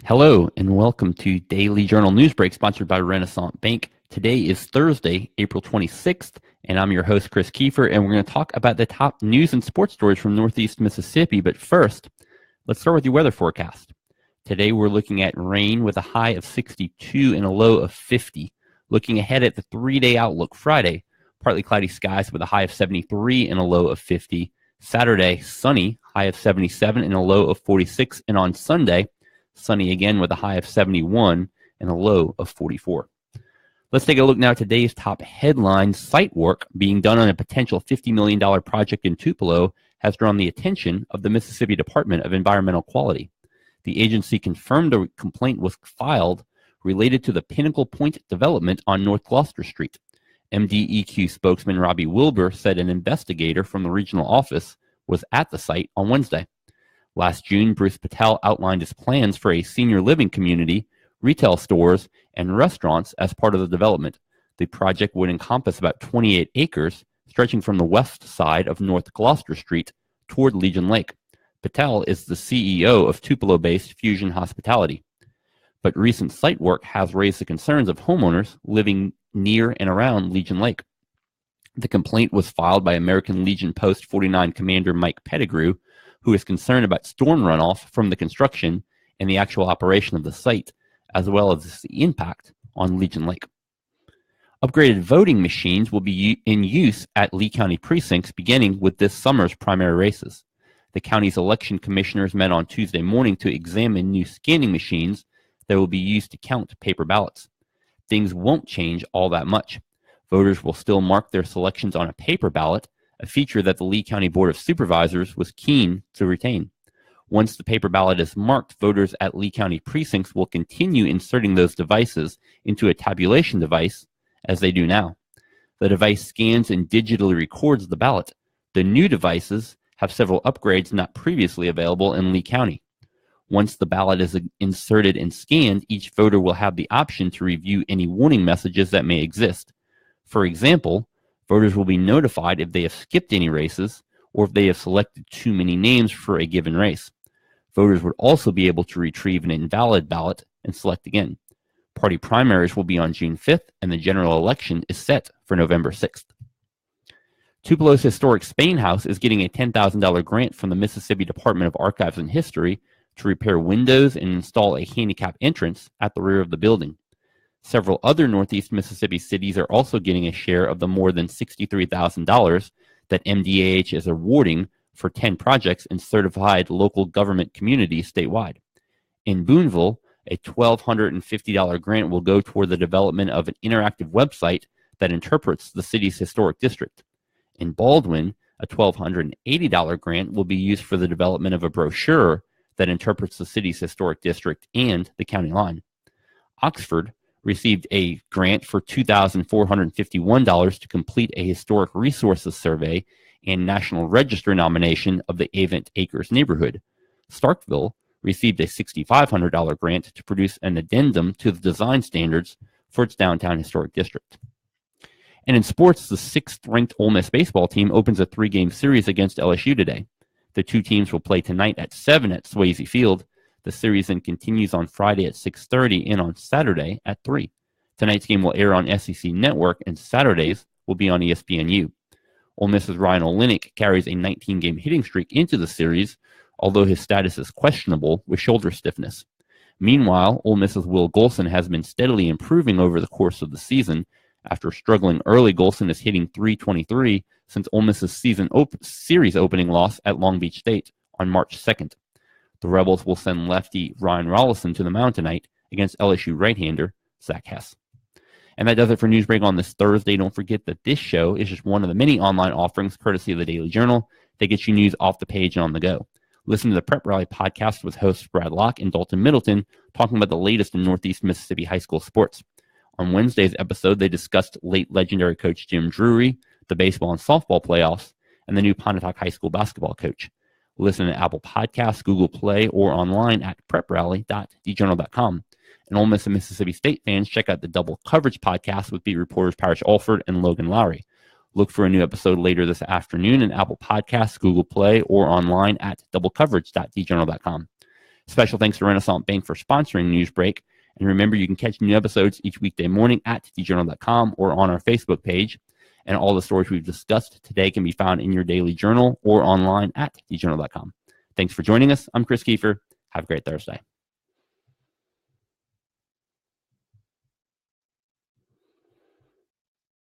Hello and welcome to Daily Journal Newsbreak sponsored by Renaissance Bank. Today is Thursday, April 26th, and I'm your host, Chris Kiefer, and we're going to talk about the top news and sports stories from Northeast Mississippi. But first, let's start with your weather forecast. Today we're looking at rain with a high of 62 and a low of 50. Looking ahead at the 3-day outlook, Friday, partly cloudy skies with a high of 73 and a low of 50. Saturday, sunny, high of 77 and a low of 46. And on Sunday, sunny again with a high of 71 and a low of 44. Let's take a look now at today's top headlines. Site work being done on a potential $50 million project in Tupelo has drawn the attention of the Mississippi Department of Environmental Quality. The agency confirmed a complaint was filed related to the Pinnacle Point development on North Gloster Street. MDEQ spokesman Robbie Wilbur said an investigator from the regional office was at the site on Wednesday. Last June, Bruce Patel outlined his plans for a senior living community, retail stores, and restaurants as part of the development. The project would encompass about 28 acres, stretching from the west side of North Gloster Street toward Legion Lake. Patel is the CEO of Tupelo-based Fusion Hospitality. But recent site work has raised the concerns of homeowners living near and around Legion Lake. The complaint was filed by American Legion Post 49 Commander Mike Pettigrew, who is concerned about storm runoff from the construction and the actual operation of the site, as well as the impact on Legion Lake. Upgraded voting machines will be in use at Lee County precincts beginning with this summer's primary races. The county's election commissioners met on Tuesday morning to examine new scanning machines that will be used to count paper ballots. Things won't change all that much. Voters will still mark their selections on a paper ballot, a feature that the Lee County Board of Supervisors was keen to retain. Once the paper ballot is marked, voters at Lee County precincts will continue inserting those devices into a tabulation device as they do now. The device scans and digitally records the ballot. The new devices have several upgrades not previously available in Lee County. Once the ballot is inserted and scanned, each voter will have the option to review any warning messages that may exist. For example, voters will be notified if they have skipped any races or if they have selected too many names for a given race. Voters would also be able to retrieve an invalid ballot and select again. Party primaries will be on June 5th, and the general election is set for November 6th. Tupelo's historic Spain House is getting a $10,000 grant from the Mississippi Department of Archives and History to repair windows and install a handicap entrance at the rear of the building. Several other Northeast Mississippi cities are also getting a share of the more than $63,000 that MDAH is awarding for 10 projects in certified local government communities statewide. In Boonville, a $1,250 grant will go toward the development of an interactive website that interprets the city's historic district. In Baldwin, a $1,280 grant will be used for the development of a brochure that interprets the city's historic district and the county line. Oxford received a grant for $2,451 to complete a historic resources survey and National Register nomination of the Avent Acres neighborhood. Starkville received a $6,500 grant to produce an addendum to the design standards for its downtown historic district. And in sports, the 6th-ranked Ole Miss baseball team opens a 3-game series against LSU today. The two teams will play tonight at 7 at Swayze Field. The series then continues on Friday at 6:30 and on Saturday at 3. Tonight's game will air on SEC Network, and Saturdays will be on ESPNU. Ole Miss's Ryan Olenek carries a 19-game hitting streak into the series, although his status is questionable with shoulder stiffness. Meanwhile, Ole Miss's Will Golson has been steadily improving over the course of the season. After struggling early, Golson is hitting .323 since Ole Miss's series opening loss at Long Beach State on March 2nd. The Rebels will send lefty Ryan Rollison to the mound tonight against LSU right-hander Zach Hess. And that does it for Newsbreak on this Thursday. Don't forget that this show is just one of the many online offerings courtesy of the Daily Journal that gets you news off the page and on the go. Listen to the Prep Rally podcast with hosts Brad Locke and Dalton Middleton talking about the latest in Northeast Mississippi high school sports. On Wednesday's episode, they discussed late legendary coach Jim Drury, the baseball and softball playoffs, and the new Pontotoc High School basketball coach. Listen to Apple Podcasts, Google Play, or online at preprally.djournal.com. And Ole Miss and Mississippi State fans, check out the Double Coverage podcast with beat reporters Parrish Alford and Logan Lowry. Look for a new episode later this afternoon in Apple Podcasts, Google Play, or online at doublecoverage.djournal.com. Special thanks to Renaissance Bank for sponsoring Newsbreak. And remember, you can catch new episodes each weekday morning at tdjournal.com or on our Facebook page. And all the stories we've discussed today can be found in your daily journal or online at tdjournal.com. Thanks for joining us. I'm Chris Kiefer. Have a great Thursday.